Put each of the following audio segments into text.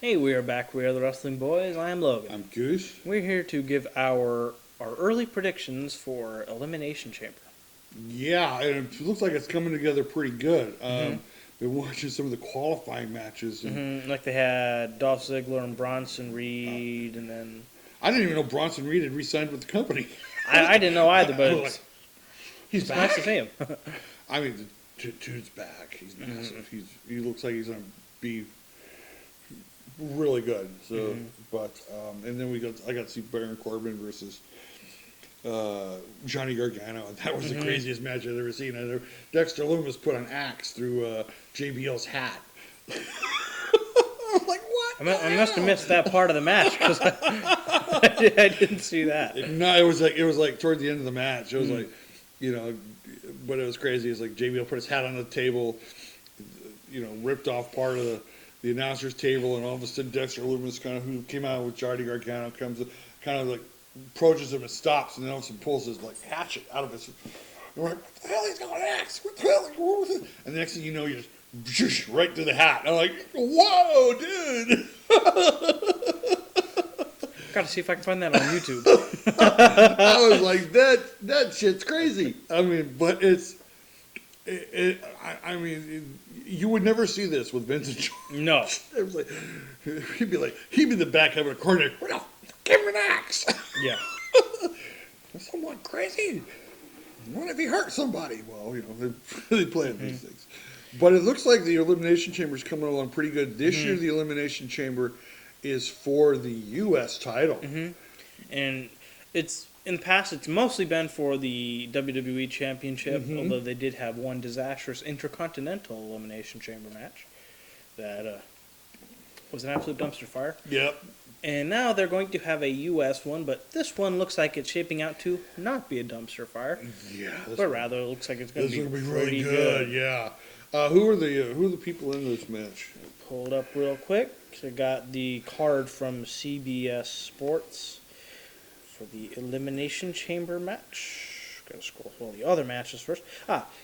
Hey, we are back. We are the Wrestling Boys. I am Logan. I'm Goose. We're here to give our early predictions for Elimination Chamber. Yeah, and it looks like it's coming together pretty good. Been watching some of the qualifying matches, and Like they had Dolph Ziggler and Bronson Reed, and then I didn't even know Bronson Reed had re-signed with the company. I didn't know either, but I was like, he's back. nice to see him. I mean, the dude's back. He's massive. He looks like he's gonna be really good. So, and then I got to see Baron Corbin versus Johnny Gargano, and that was the craziest match I've ever seen. Dexter Lumis put an axe through JBL's hat. I was like, what? I must have missed that part of the match because I didn't see that. No, it was like toward the end of the match. It was like, but it was crazy. It was like JBL put his hat on the table, ripped off part of the announcer's table, and all of a sudden Dexter Lumis, who came out with Johnny Gargano, comes kind of like approaches him and stops, and then all of a sudden pulls his like hatchet out of his. And we're like, what the hell? He's got an axe. What the hell? What was it? And the next thing you know, you just right through the hat. And I'm like, whoa, dude. Got to see if I can find that on YouTube. I was like, that shit's crazy. I mean, but I mean, you would never see this with Vince and George. No. It was like, he'd be the back of a corner. Give him an axe. Yeah. Is someone crazy? What if he hurt somebody? Well, they play these things. But it looks like the Elimination Chamber is coming along pretty good. This year, the Elimination Chamber is for the U.S. title. And it's in the past, it's mostly been for the WWE Championship, although they did have one disastrous Intercontinental Elimination Chamber match that was an absolute dumpster fire. Yep. And now they're going to have a U.S. one, but this one looks like it's shaping out to not be a dumpster fire. Yeah. But rather, it looks like it's going to be really good. Yeah. Who are the people in this match? Pull it up real quick. So I got the card from CBS Sports for the Elimination Chamber match. Got to scroll through all the other matches first.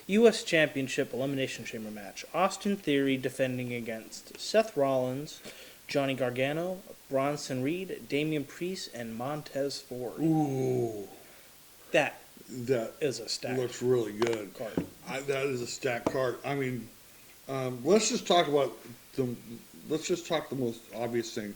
U.S. Championship Elimination Chamber match. Austin Theory defending against Seth Rollins, Johnny Gargano, Bronson Reed, Damian Priest, and Montez Ford. Ooh. That is a stack. Looks really good. Card. That is a stacked card. I mean, let's just talk about the most obvious thing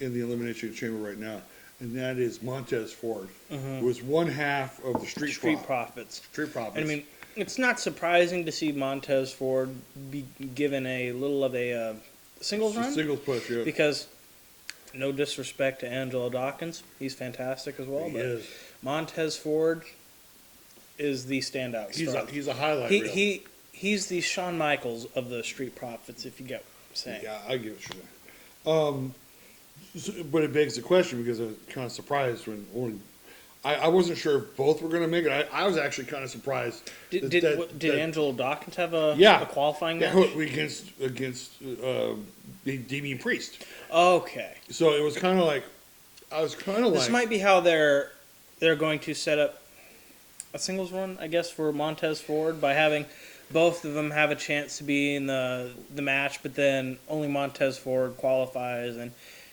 in the Elimination Chamber right now, and that is Montez Ford, who was one half of the Street Profits. And I mean, it's not surprising to see Montez Ford be given a little of a singles run. Singles push, yeah. Because, no disrespect to Angelo Dawkins, he's fantastic as well. He but is. Montez Ford is the standout star. He's a highlight reel. He's the Shawn Michaels of the Street Profits, if you get what I'm saying. Yeah, I get what you're saying. But it begs the question, because I was kind of surprised when I wasn't sure if both were going to make it. I was actually kind of surprised. Did Angelo Dawkins have a qualifying match? Yeah, against Damian Priest. Okay. So it was kind of like, This might be how they're going to set up a singles run, I guess, for Montez Ford, by having both of them have a chance to be in the match, but then only Montez Ford qualifies, and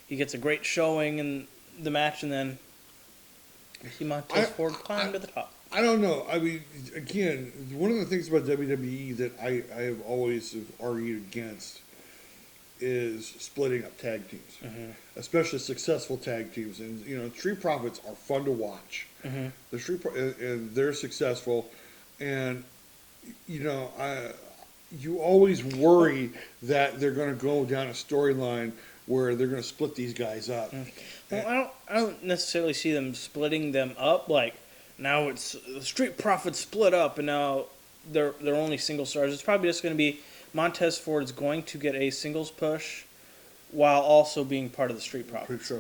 he gets a great showing in the match, and then we see Montez Ford climb to the top. I don't know. I mean, again, one of the things about WWE that I have always argued against is splitting up tag teams, especially successful tag teams. And Street Profits are fun to watch. The and they're successful, and you always worry that they're going to go down a storyline where they're going to split these guys up. Well, I don't necessarily see them splitting them up. Like, now it's the Street Profits split up, and now they're only single stars. It's probably just going to be Montez Ford's going to get a singles push while also being part of the Street Profits.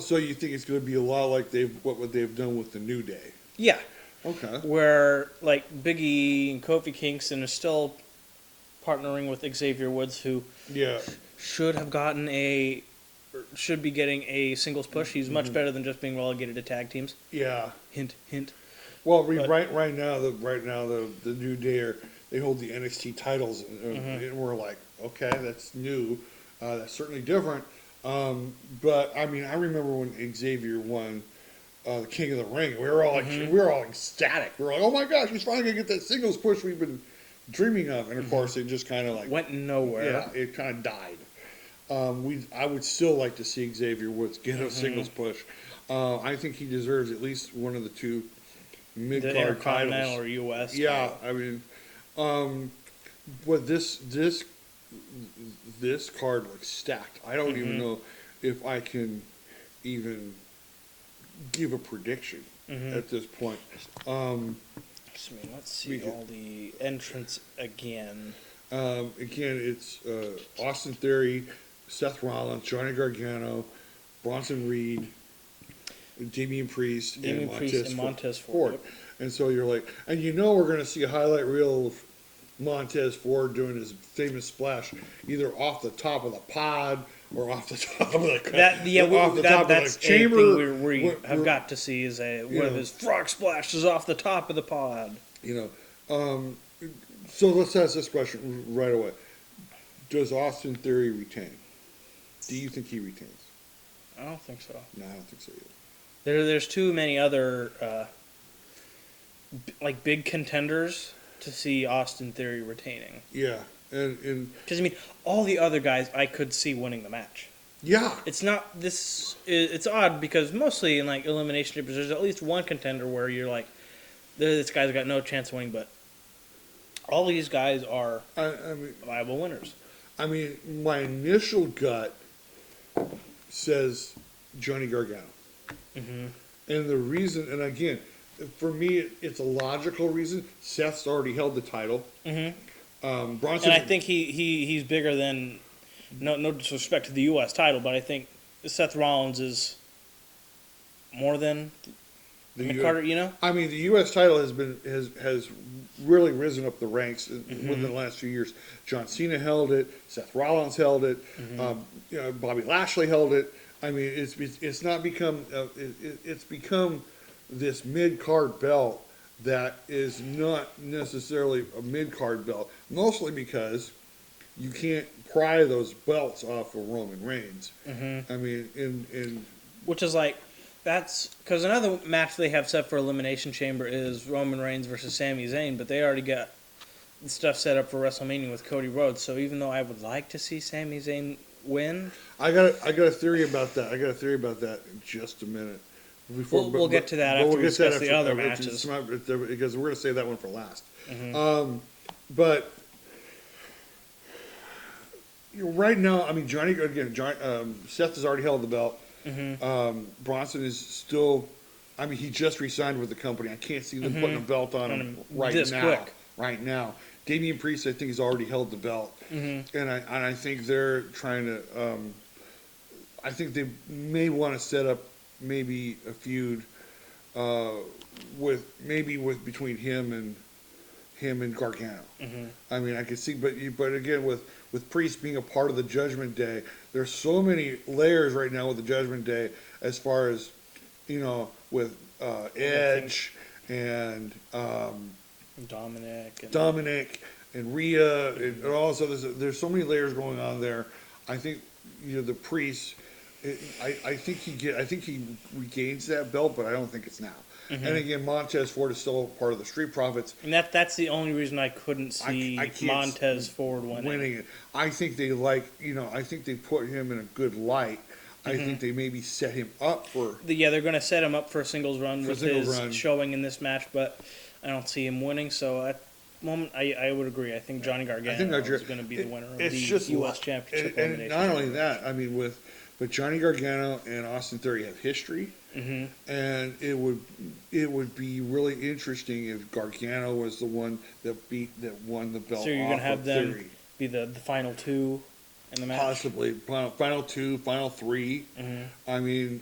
So you think it's going to be a lot like what they've done with the New Day? Yeah. Okay. Where, like, Big E and Kofi Kingston are still partnering with Xavier Woods, who should be getting a singles push. He's much better than just being relegated to tag teams. Yeah. Hint, hint. Well, right now the New Day they hold the NXT titles, and we're like, okay, that's new. That's certainly different. But I mean, I remember when Xavier won the King of the Ring. We were all like, we were all ecstatic. We were like, oh my gosh, he's finally gonna get that singles push we've been dreaming of. And of course, it just kind of like Went nowhere. Yeah, it kind of died. I would still like to see Xavier Woods get a singles push. I think he deserves at least one of the two The mid-card Intercontinental titles. or U.S. Yeah, title. I mean, but this card looks stacked. I don't even know if I can even give a prediction at this point. Let's see all the entrants again. Again, it's Austin Theory, Seth Rollins, Johnny Gargano, Bronson Reed, Damian Priest, and Montez Ford. Yep. And so you're like, and we're going to see a highlight reel of Montez Ford doing his famous splash, either off the top of the pod or off the top of the That's chamber. a thing we have got to see is one of his frog splashes off the top of the pod. So let's ask this question right away: does Austin Theory retain? Do you think he retains? I don't think so. No, I don't think so either. There's too many other big contenders to see Austin Theory retaining. Yeah, and Because all the other guys I could see winning the match. yeah, It's not this. It's odd because mostly in elimination chambers, there's at least one contender where you're like, this guy's got no chance of winning, but all these guys are viable winners. I mean, my initial gut says Johnny Gargano. And the reason, and again, for me, it's a logical reason. Seth's already held the title. Bronson, And I think he's bigger than, no disrespect to the U.S. title, but I think Seth Rollins is more than Mick Carter. I mean, the U.S. title has really risen up the ranks within the last few years. John Cena held it. Seth Rollins held it. Bobby Lashley held it. I mean, it's not become it's become this mid card belt that is not necessarily a mid card belt, mostly because you can't pry those belts off of Roman Reigns. I mean, in which is that's because another match they have set for Elimination Chamber is Roman Reigns versus Sami Zayn, but they already got stuff set up for WrestleMania with Cody Rhodes. So even though I would like to see Sami Zayn win, I got a theory about that. In just a minute. We'll get to that after we discuss the other matches. Because we're going to save that one for last. But right now, I mean, Seth has already held the belt. Bronson is still. I mean, he just re-signed with the company. I can't see them putting a belt on him quick. Right now, Damian Priest, I think, has already held the belt, and I think they're trying to. I think they may want to set up maybe a feud between him and Gargano. I mean, I could see, but again, with Priest being a part of the Judgment Day, there's so many layers right now with the Judgment Day, as far as with Edge and Dominic and Rhea and also there's so many layers going on there. I think the Priest. I think he regains that belt, but I don't think it's now. And again, Montez Ford is still part of the Street Profits, and that's the only reason I couldn't see Montez Ford winning it. I think they I think they put him in a good light. I think they maybe set him up for. They're going to set him up for a singles run with his showing in this match, but I don't see him winning. So at the moment, I would agree. I think Johnny Gargano is going to be the winner of the U.S. Championship. And not only that, I mean, but Johnny Gargano and Austin Theory have history, and it would be really interesting if Gargano was the one that won the belt. So you're going to have them Theory. Be the final two in the match, possibly final two, final three. I mean,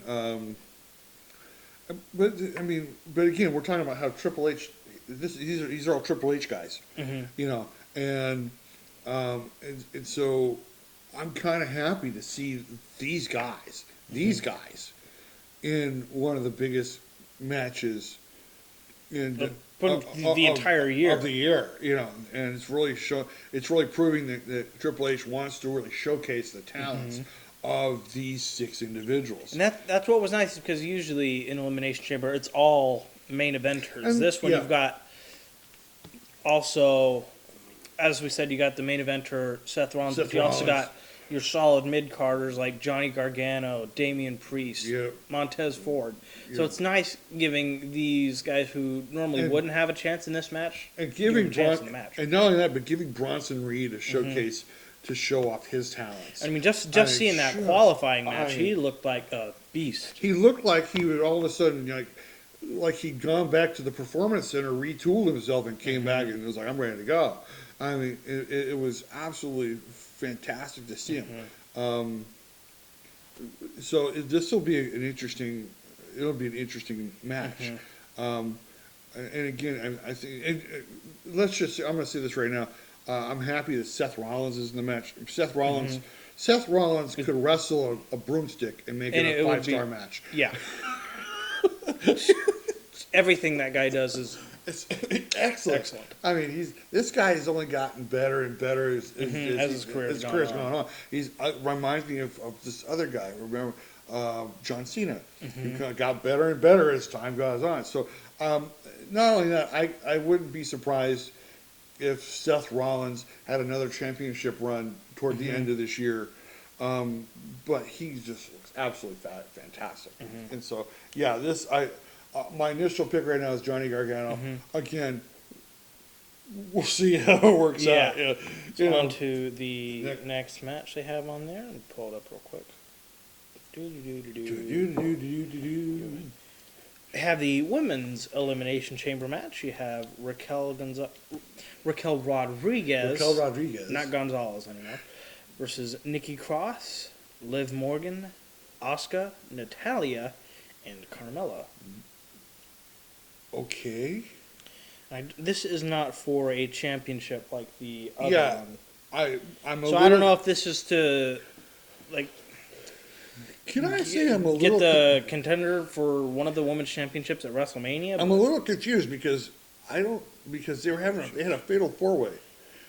but again, we're talking about how Triple H. These are all Triple H guys, and so I'm kind of happy to see these guys in one of the biggest matches in But the entire year. of the year, and it's really proving that Triple H wants to really showcase the talents of these 6 individuals. And that's what was nice, because usually in Elimination Chamber it's all main eventers. And, this one you've got also, as we said, you got the main eventer Seth Rollins, but you also got your solid mid-carders like Johnny Gargano, Damian Priest, Montez Ford. So it's nice giving these guys who normally wouldn't have a chance in this match, and giving in the match. And not only that, but giving Bronson Reed a showcase to show off his talents. I mean, just seeing that qualifying match, he looked like a beast. He looked like he would all of a sudden like he'd gone back to the Performance Center, retooled himself, and came back and was like, "I'm ready to go." I mean, it was absolutely fantastic to see him. So this will be an interesting. It'll be an interesting match. And again, I think. Let's just. I'm going to say this right now. I'm happy that Seth Rollins is in the match. Seth Rollins could wrestle a broomstick and make it a 5-star match. Yeah. Everything that guy does is excellent. I mean, this guy has only gotten better and better as his career's gone on. He's reminds me of this other guy. Remember, John Cena. He got better and better as time goes on. So, not only that, I wouldn't be surprised if Seth Rollins had another championship run toward the end of this year. But he just looks absolutely fantastic. And so, yeah, my initial pick right now is Johnny Gargano. Again, we'll see how it works out. Yeah. On to the next match they have on there. And pull it up real quick. They have the women's Elimination Chamber match. You have Raquel Rodriguez. Not Gonzalez anymore. Versus Nikki Cross, Liv Morgan, Asuka, Natalya, and Carmella. Okay. This is not for a championship like the other one. I don't know if this is to, like, can I say I'm a little get the contender for one of the women's championships at WrestleMania? I'm a little confused because they had a fatal 4-way,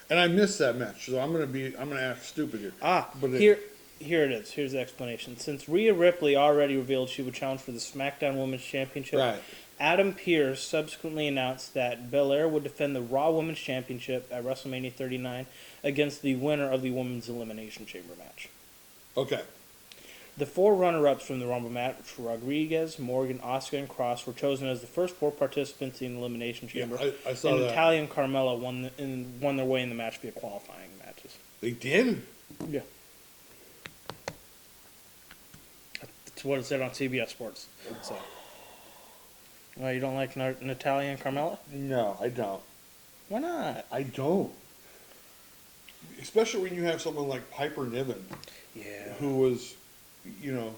and I missed that match. So I'm gonna act stupid here. Here it is. Here's the explanation. Since Rhea Ripley already revealed she would challenge for the SmackDown Women's Championship, right. Adam Pearce subsequently announced that Belair would defend the Raw Women's Championship at WrestleMania 39 against the winner of the Women's Elimination Chamber match. Okay. The 4 runner-ups from the Rumble match, Rodriguez, Morgan, Asuka, and Cross, were chosen as the first 4 participants in the Elimination Chamber. Yeah, I saw that. Natalya and Carmella won their way in the match via qualifying matches. They did? Yeah. That's what it said on CBS Sports. Well, you don't like Natalya and Carmella? No, I don't. Why not? I don't. Especially when you have someone like Piper Niven. Yeah. Who was, who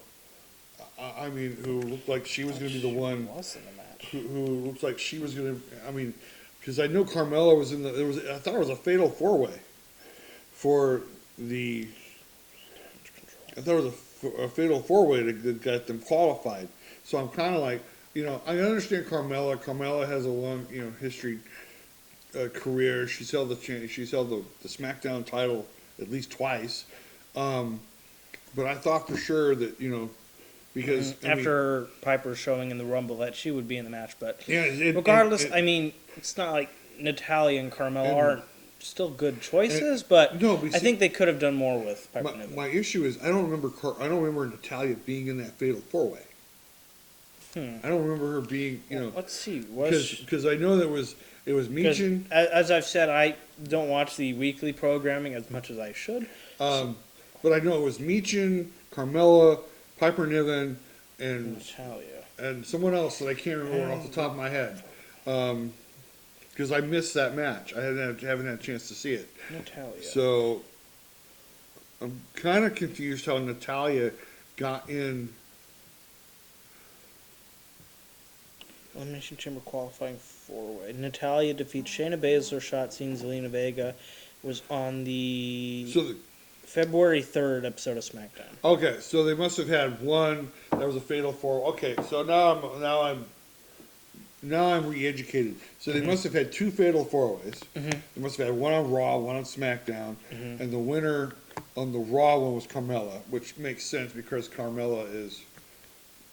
looked like she was going to be the one. Was in the match. Who looks like she was going to, because I know Carmella was in I thought it was a fatal 4-way for the, I thought it was a fatal 4-way that got them qualified. So I'm kind of like, I understand Carmella. Carmella has a long, history, career. She's held the SmackDown title at least twice. But I thought for sure that, because after Piper showing in the Rumble that she would be in the match, but regardless, it's not like Natalya and Carmella aren't still good choices, but I think they could have done more with Piper Niven. My issue is I don't remember Natalya being in that fatal 4-way. I don't remember her being, let's see, because I know it was Michin. As I've said, I don't watch the weekly programming as much as I should. But I know it was Michin, Carmella, Piper Niven, and Natalya, and someone else that I can't remember off the top of my head. Because I missed that match. I haven't had a chance to see it. Natalya. So I'm kind of confused how Natalya got in. Elimination Chamber qualifying 4-way. Natalya defeats Shayna Baszler, Shotzi, and Zelina Vega. Was on the February 3rd episode of SmackDown. Okay, so they must have had one that was a fatal 4. Okay, so now now I'm re-educated. So they must have had 2 fatal 4-ways. They must have had one on Raw, one on SmackDown, and the winner on the Raw one was Carmella, which makes sense because Carmella is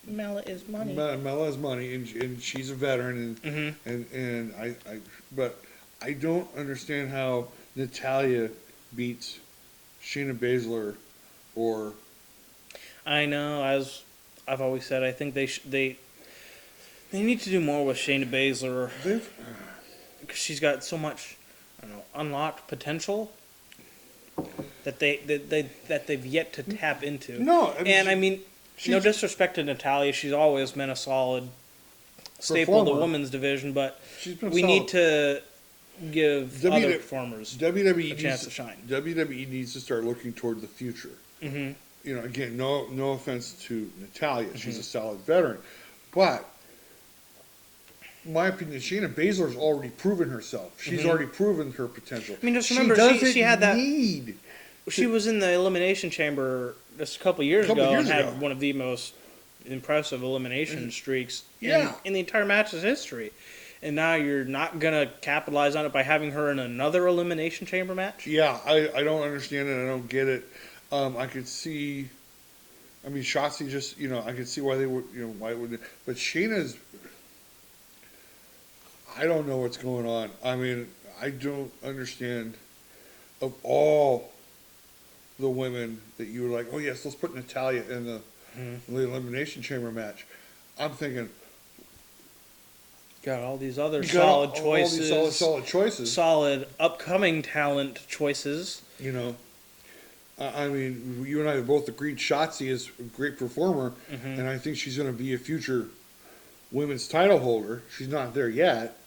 Mela is money. Mela has money, and she's a veteran, and but I don't understand how Natalya beats Shayna Baszler, or I know, as I've always said, I think they need to do more with Shayna Baszler because she's got so much, I don't know, unlocked potential that they've yet to tap into. No, I mean, no disrespect to Natalya, she's always been a solid staple of the women's division, but we need to give other performers WWE a chance to shine. WWE needs to start looking toward the future. You know, again, no offense to Natalya, she's a solid veteran, but in my opinion, Shayna Baszler's already proven herself. She's already proven her potential. I mean, just remember, she had that. She was in the Elimination Chamber just a couple years ago and had one of the most impressive elimination streaks in the entire match's history. And now you're not going to capitalize on it by having her in another Elimination Chamber match? Yeah, I don't understand it. I don't get it. I could see, I mean, Shotzi just, you know, I could see why they would, you know, why would, but Shayna's, I don't know what's going on. I mean, I don't understand, of all the women that you were like, oh yes, let's put Natalya in the Elimination Chamber match. I'm thinking, got all these other solid choices. All these solid choices. Solid upcoming talent choices. You know, I mean, you and I have both agreed Shotzi is a great performer, and I think she's going to be a future women's title holder. She's not there yet,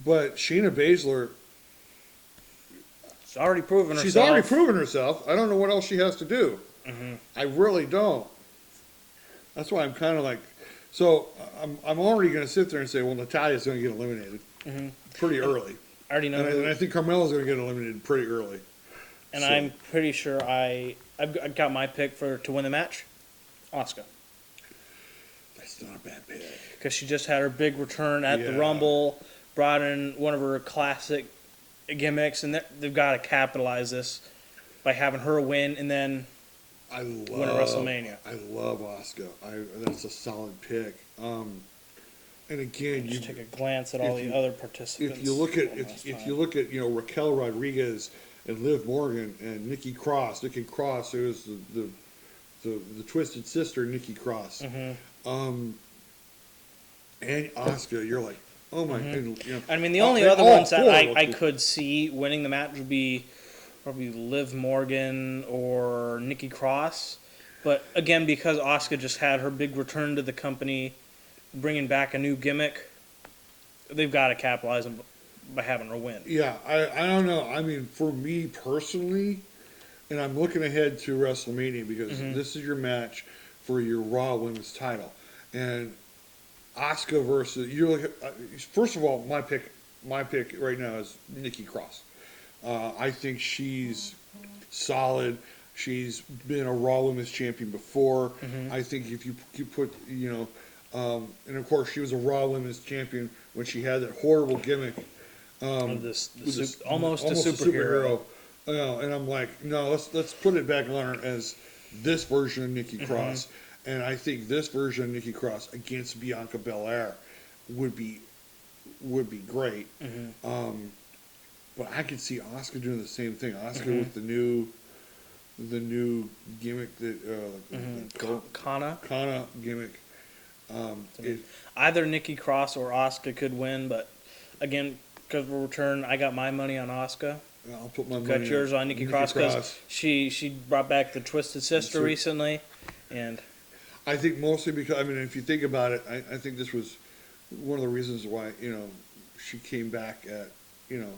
but Shayna Baszler, she's already proven herself. She's already proven herself. I don't know what else she has to do. I really don't. That's why I'm kind of like, so I'm already going to sit there and say, well, Natalya's going to get eliminated pretty early. I already know. And I think Carmella's going to get eliminated pretty early. And so, I'm pretty sure I've got my pick to win the match, Asuka. That's not a bad pick. Because she just had her big return at the Rumble, brought in one of her classic gimmicks, and they've got to capitalize this by having her win and then win at WrestleMania. I love Asuka. That's a solid pick. And again, you take a glance at all the other participants. If you look at you know, Raquel Rodriguez and Liv Morgan and Nikki Cross, it was the twisted sister Nikki Cross, and Asuka. You're like, oh my! And, you know, I mean, the only other ones that I could see winning the match would be probably Liv Morgan or Nikki Cross. But again, because Asuka just had her big return to the company, bringing back a new gimmick, they've got to capitalize by having her win. Yeah, I don't know. I mean, for me personally, and I'm looking ahead to WrestleMania because this is your match for your Raw Women's title. And Asuka versus, first of all, my pick right now is Nikki Cross. I think she's solid. She's been a Raw Women's champion before. I think if you put, you know, and of course she was a Raw Women's champion when she had that horrible gimmick. Almost a superhero. You know, and I'm like, no, let's put it back on her as this version of Nikki Cross. And I think this version of Nikki Cross against Bianca Belair would be great. But I could see Asuka doing the same thing. Asuka with the new gimmick that Kana gimmick. Either Nikki Cross or Asuka could win, but again, because we'll return, I got my money on Asuka. I'll put my money. Got yours on Nikki Cross because she brought back the Twisted Sister recently, and I think mostly because, I mean, if you think about it, I think this was one of the reasons why, you know, she came back at, you know,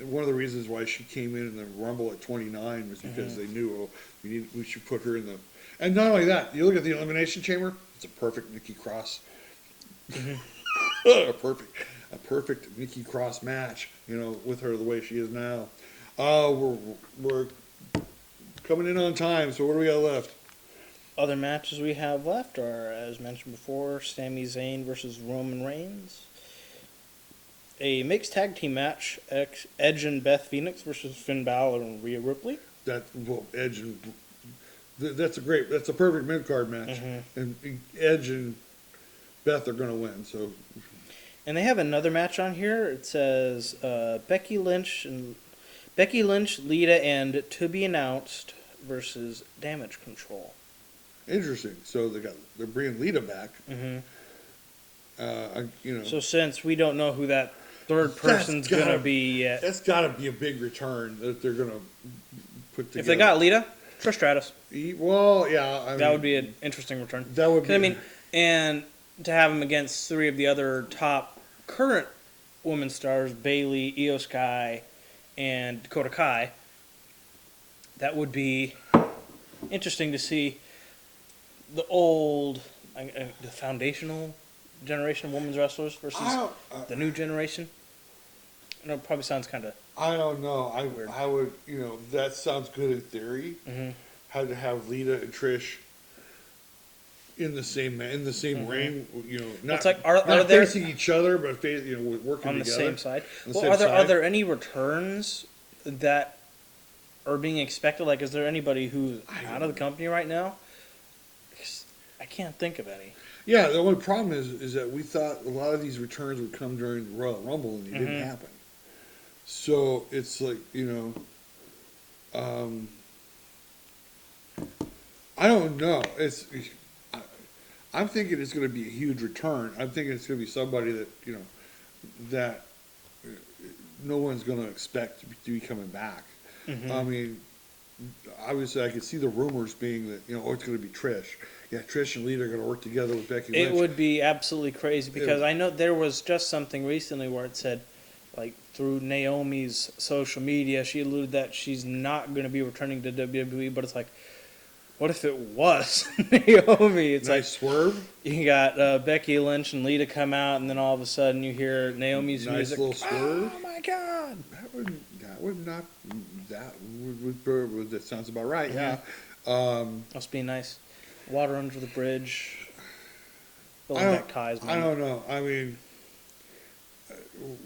one of the reasons why she came in the Rumble at 29 was because they knew, we should put her in the, and not only that, you look at the Elimination Chamber, it's a perfect Nikki Cross, a perfect Nikki Cross match, you know, with her the way she is now. We're coming in on time, so what do we got left? other matches we have left are, as mentioned before, Sami Zayn versus Roman Reigns. A mixed tag team match, Edge and Beth Phoenix versus Finn Balor and Rhea Ripley. Edge and that's a perfect mid card match, and Edge and Beth are going to win. So, and they have another match on here. It says Becky Lynch, Lita, and to be announced versus Damage Control. Interesting. So they're bringing Lita back. So since we don't know who that third person's going to be yet, that's got to be a big return that they're going to put together. If they got Lita, Trish Stratus. Well, yeah, that would be an interesting return. That would be. I mean, and to have him against three of the other top current women stars, Bayley, Io Sky, and Dakota Kai, that would be interesting to see the old, the foundational generation of women's wrestlers versus the new generation. I know it probably sounds kind of. I don't know. Weird. I would, that sounds good in theory. How to have Lita and Trish in the same ring, not, like, not are there, facing each other, but working on the together. same side. Are there any returns that are being expected? Like, is there anybody who's out of the company right now? I can't think of any. Yeah, the only problem is that we thought a lot of these returns would come during the Royal Rumble, and it didn't happen. So it's like, I don't know. I'm thinking it's going to be a huge return. I'm thinking it's going to be somebody that that no one's going to expect to be coming back. I mean, obviously, I could see the rumors being that it's going to be Trish. Yeah, Trish and Lita are going to work together with Becky Lynch. It would be absolutely crazy because I know there was just something recently where it said, like, through Naomi's social media, she alluded that she's not going to be returning to WWE, but it's like, what if it was Naomi? It's nice swerve. You got Becky Lynch and Lita come out, and then all of a sudden you hear Naomi's nice music. Little swerve. Oh my God! That sounds about right. Yeah. Must be nice. Water under the bridge. Building back ties. I don't know. I mean,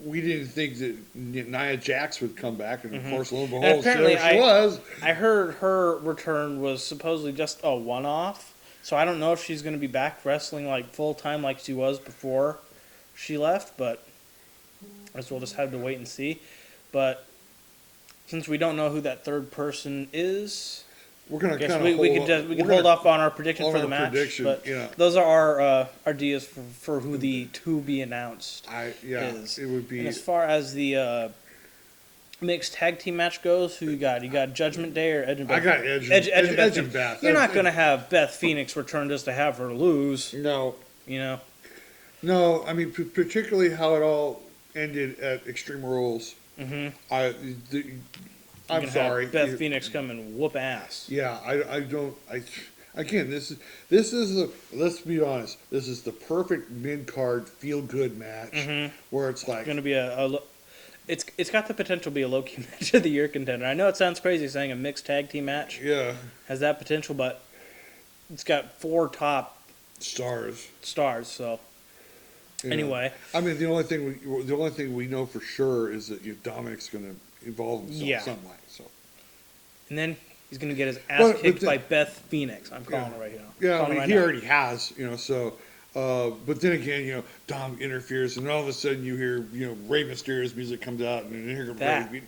we didn't think that Nia Jax would come back, and of course, lo and behold, apparently she was. I heard her return was supposedly just a one-off, so I don't know if she's going to be back wrestling like full-time like she was before she left, but I guess we'll just have to wait and see. But since we don't know who that third person is, we're going to kind of we can hold off on our prediction for the match. But those are our ideas for who the to be announced is. It would be. And as far as the mixed tag team match goes, who you got? You got Judgment Day or Edge and Beth? I got Edge and Beth. You're not going to have Beth Phoenix return just to have her lose. No. No, I mean, particularly how it all ended at Extreme Rules. I'm sorry. Beth Phoenix come and whoop ass. Yeah, again, this is let's be honest. This is the perfect mid card feel good match where it's like going to be it's got the potential to be a low key match of the year contender. I know it sounds crazy saying a mixed tag team match. Yeah, has that potential, but it's got 4 top stars. So anyway, I mean the only thing we know for sure is that Dominic's going to involve himself some way. So, and then he's going to get his ass kicked by Beth Phoenix. I'm calling it right now. Yeah, I mean, he already has. So, but then again, Dom interferes, and all of a sudden you hear Rey Mysterio's music comes out, and then here Rey,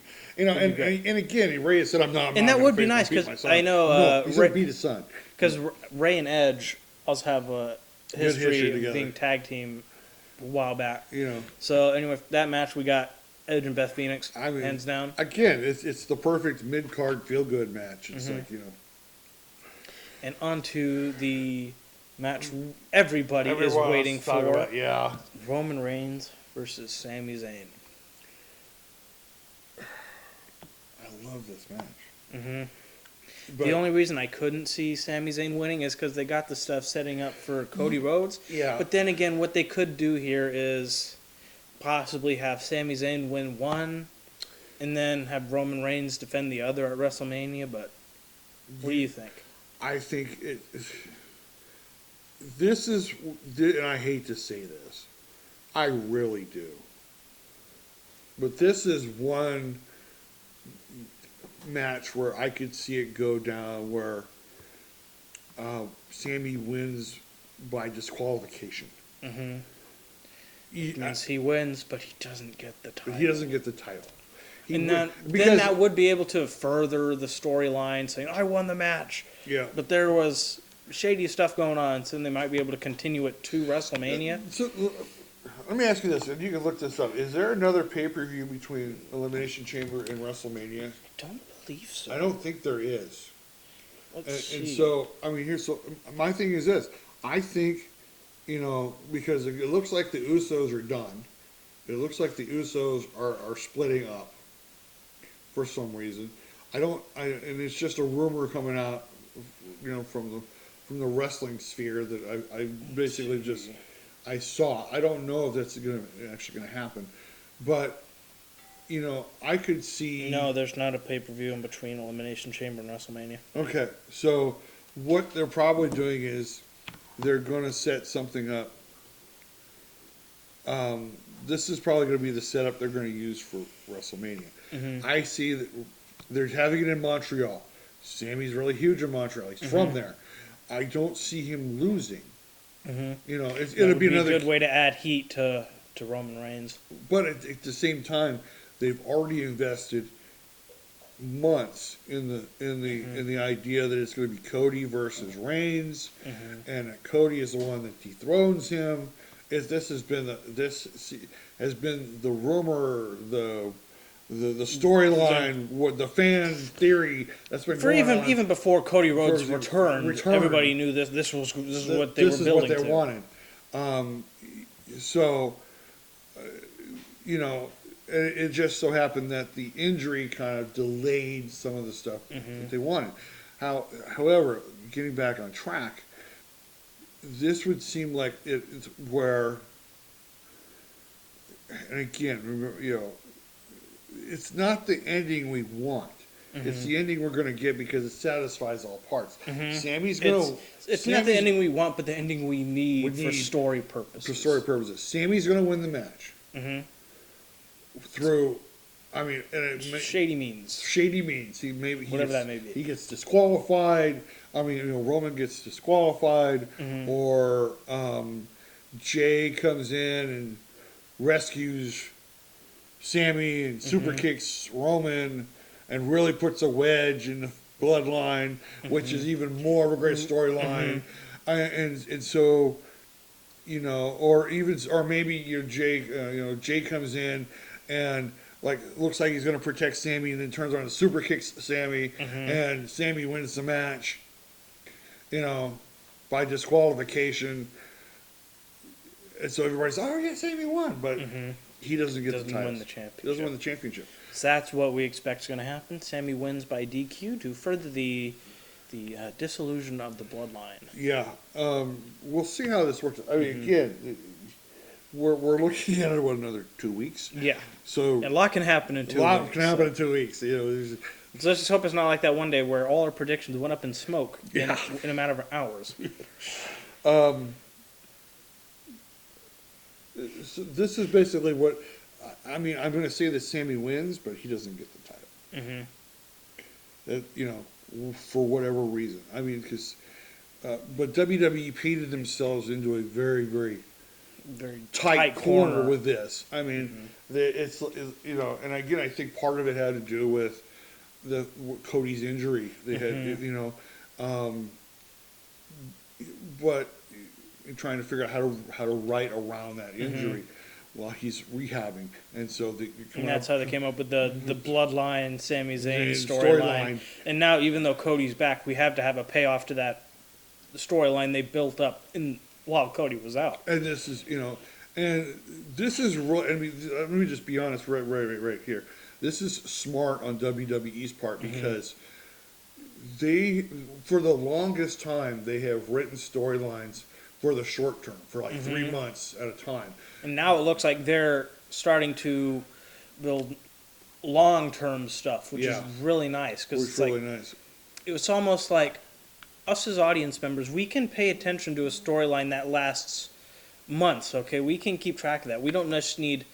and again Rey said, "I'm not." And that would be nice because I know he's going to beat his son. Because Rey and Edge also have a history of being tag team a while back. So anyway, that match we got Edge and Beth Phoenix, hands down. Again, it's the perfect mid card feel good match. It's like And on to the match everybody is waiting for. Roman Reigns versus Sami Zayn. I love this match. The only reason I couldn't see Sami Zayn winning is because they got the stuff setting up for Cody Rhodes. Yeah. But then again, what they could do here is possibly have Sami Zayn win one and then have Roman Reigns defend the other at WrestleMania. But what do you think? I think this is, and I hate to say this, I really do. But this is one match where I could see it go down where Sammy wins by disqualification. Mm-hmm. He wins, but he doesn't get the title. He doesn't get the title. Then that would be able to further the storyline, saying, I won the match. Yeah. But there was shady stuff going on, so they might be able to continue it to WrestleMania. So, let me ask you this, and you can look this up. Is there another pay-per-view between Elimination Chamber and WrestleMania? I don't believe so. I don't think there is. Let's see. And so, I mean, my thing is this. I think, because it looks like the Usos are done. It looks like the Usos are splitting up for some reason. And it's just a rumor coming out, from the wrestling sphere that I basically just I saw. I don't know if that's actually going to happen, but I could see. No, there's not a pay-per-view in between Elimination Chamber and WrestleMania. Okay, so what they're probably doing is they're going to set something up. This is probably going to be the setup they're going to use for WrestleMania. Mm-hmm. I see that they're having it in Montreal. Sammy's really huge in Montreal. He's from there. I don't see him losing. Mm-hmm. It'll be another good way to add heat to Roman Reigns. But at the same time, they've already invested months in the idea that it's going to be Cody versus Reigns, and that Cody is the one that dethrones him. This has been the rumor, the storyline, what the fan theory that's been going on. Even before Cody Rhodes returned, everybody knew this was what they were building to. This is what they wanted. It just so happened that the injury kind of delayed some of the stuff that they wanted. However, getting back on track, this would seem like it's where, and again, remember, it's not the ending we want. It's the ending we're going to get because it satisfies all parts. Sammy's going to. It's not the ending we want, but the ending we need for story purposes. For story purposes, Sammy's going to win the match. Through, shady means. Shady means. Whatever that may be. He gets disqualified. Roman gets disqualified, or Jay comes in and rescues Sammy and super kicks Roman and really puts a wedge in the bloodline, which is even more of a great storyline. And so, or maybe Jay comes in and looks like he's going to protect Sammy, and then turns around and super kicks Sammy, and Sammy wins the match, by disqualification. And so everybody's, oh yeah, Sammy won, but he doesn't get the title. Win the championship. He doesn't win the championship. So that's what we expect is going to happen. Sammy wins by DQ to further the dissolution of the bloodline. Yeah, we'll see how this works. Again, we're looking at it another 2 weeks. Yeah. So a lot can happen in 2 weeks. A lot can happen in 2 weeks. So let's just hope it's not like that one day where all our predictions went up in smoke in a matter of hours. So this is basically what I'm going to say that Sammy wins, but he doesn't get the title. For whatever reason. Because but WWE painted themselves into a very, very, very tight corner with this. It's and again, I think part of it had to do with Cody's injury. They had, but trying to figure out how to right around that injury while he's rehabbing, and so that's how they came up with the bloodline Sami Zayn storyline. And now, even though Cody's back, we have to have a payoff to that storyline they built up while Cody was out. And this is let me just be honest right here. This is smart on WWE's part because they, for the longest time, they have written storylines for the short term, for 3 months at a time. And now it looks like they're starting to build long-term stuff, which is really nice. It's really nice. It was almost like us as audience members, we can pay attention to a storyline that lasts months, okay? We can keep track of that. We don't just need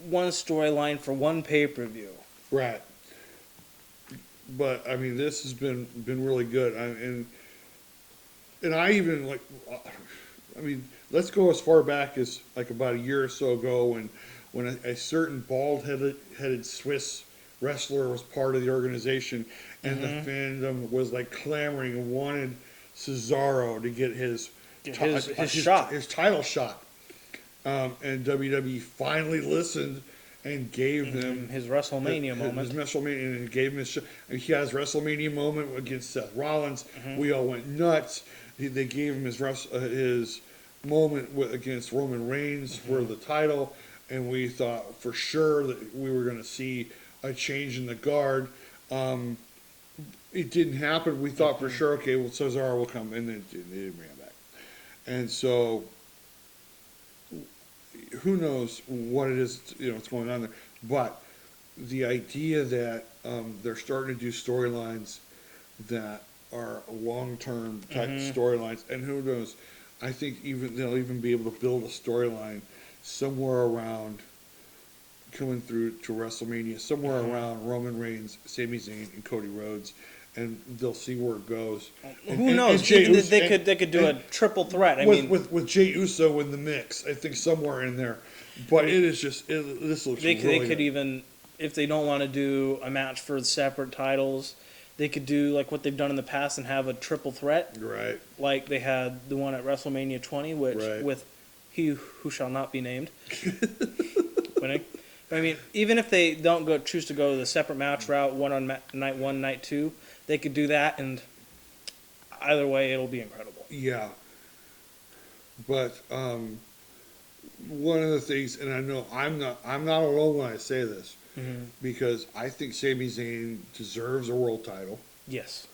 one storyline for one pay-per-view. Right. But I mean, this has been really good, and I even like, I mean, let's go as far back as like about a year or so ago when a certain bald-headed Swiss wrestler was part of the organization, and the fandom was like clamoring and wanted Cesaro to get his title shot, and WWE finally listened and gave him his WrestleMania moment. His WrestleMania, and gave him his. He has WrestleMania moment against Seth Rollins. We all went nuts. They gave him his moment against Roman Reigns for the title, and we thought for sure that we were going to see a change in the guard. It didn't happen. We thought for sure, okay, well, Cesaro will come, and then they didn't bring him back. And so, who knows what it is, what's going on there. But the idea that they're starting to do storylines that are long-term type storylines, and who knows, I think they'll even be able to build a storyline somewhere around coming through to WrestleMania, somewhere around Roman Reigns, Sami Zayn, and Cody Rhodes, and they'll see where it goes. Who knows? They could do a triple threat. With Jey Uso in the mix, I think somewhere in there. But it is just this looks. They really could good. even, if they don't want to do a match for separate titles, they could do like what they've done in the past and have a triple threat. Right. Like they had the one at WrestleMania 20, which with he who shall not be named winning. I mean, even if they don't choose to go the separate match route, one on night 1, night 2, they could do that, and either way, it'll be incredible. Yeah. But one of the things, and I know I'm not alone when I say this, because I think Sami Zayn deserves a world title. Yes,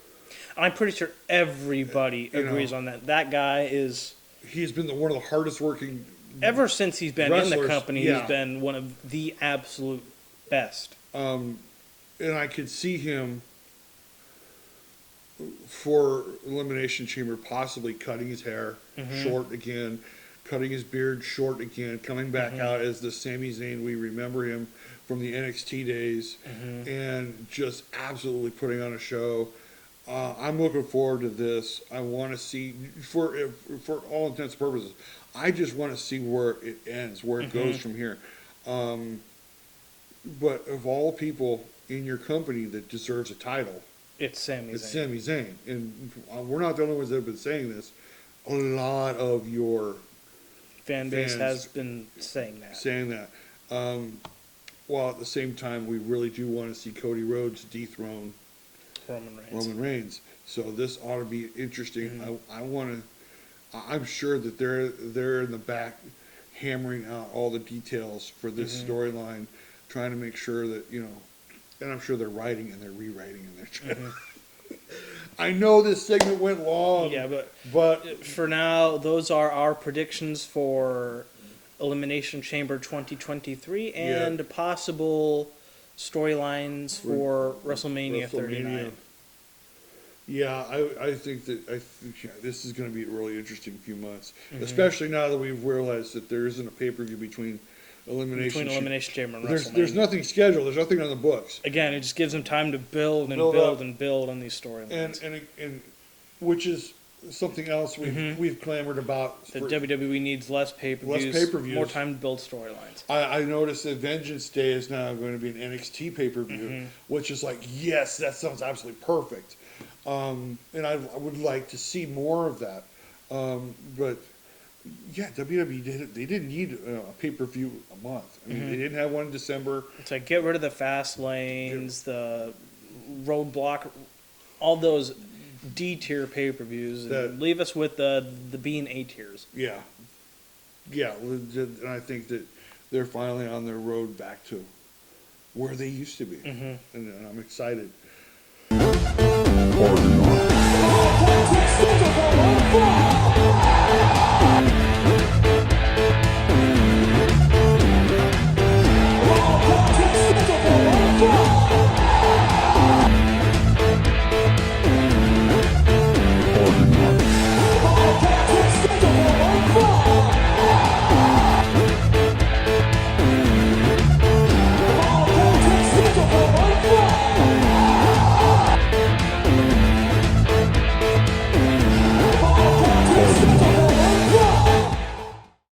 I'm pretty sure everybody agrees on that. That guy is. He's been one of the hardest working. Ever since he's been in the company, he's been one of the absolute best. And I could see him for Elimination Chamber possibly cutting his hair short again, cutting his beard short again, coming back out as the Sami Zayn we remember him from the NXT days, and just absolutely putting on a show. I'm looking forward to this. I want to see, for all intents and purposes, I just want to see where it ends, where it goes from here. But of all people in your company that deserves a title, it's Sami Zayn. It's Sami Zayn. And we're not the only ones that have been saying this. A lot of your fan base has been saying that. While at the same time, we really do want to see Cody Rhodes dethrone Roman Reigns. So this ought to be interesting. I'm sure that they're in the back hammering out all the details for this storyline, trying to make sure that, and I'm sure they're writing and they're rewriting and they're trying. I know this segment went long. Yeah, but for now, those are our predictions for Elimination Chamber 2023 and possible storylines for WrestleMania 39. Yeah, I think this is going to be a really interesting few months, especially now that we've realized that there isn't a pay-per-view between Elimination Chamber and WrestleMania. There's nothing scheduled. There's nothing on the books. Again, it just gives them time to build on these storylines. And which is something else we've clamored about. The WWE needs less pay-per-views, more time to build storylines. I noticed that Vengeance Day is now going to be an NXT pay-per-view, which is like, yes, that sounds absolutely perfect. And I would like to see more of that. But yeah, WWE they didn't need a pay-per-view a month. I mean, they didn't have one in December. It's like get rid of the fast lanes, the roadblock, all those D-tier pay-per-views, and leave us with the B and A tiers. Yeah, and I think that they're finally on their road back to where they used to be, and I'm excited. Pardon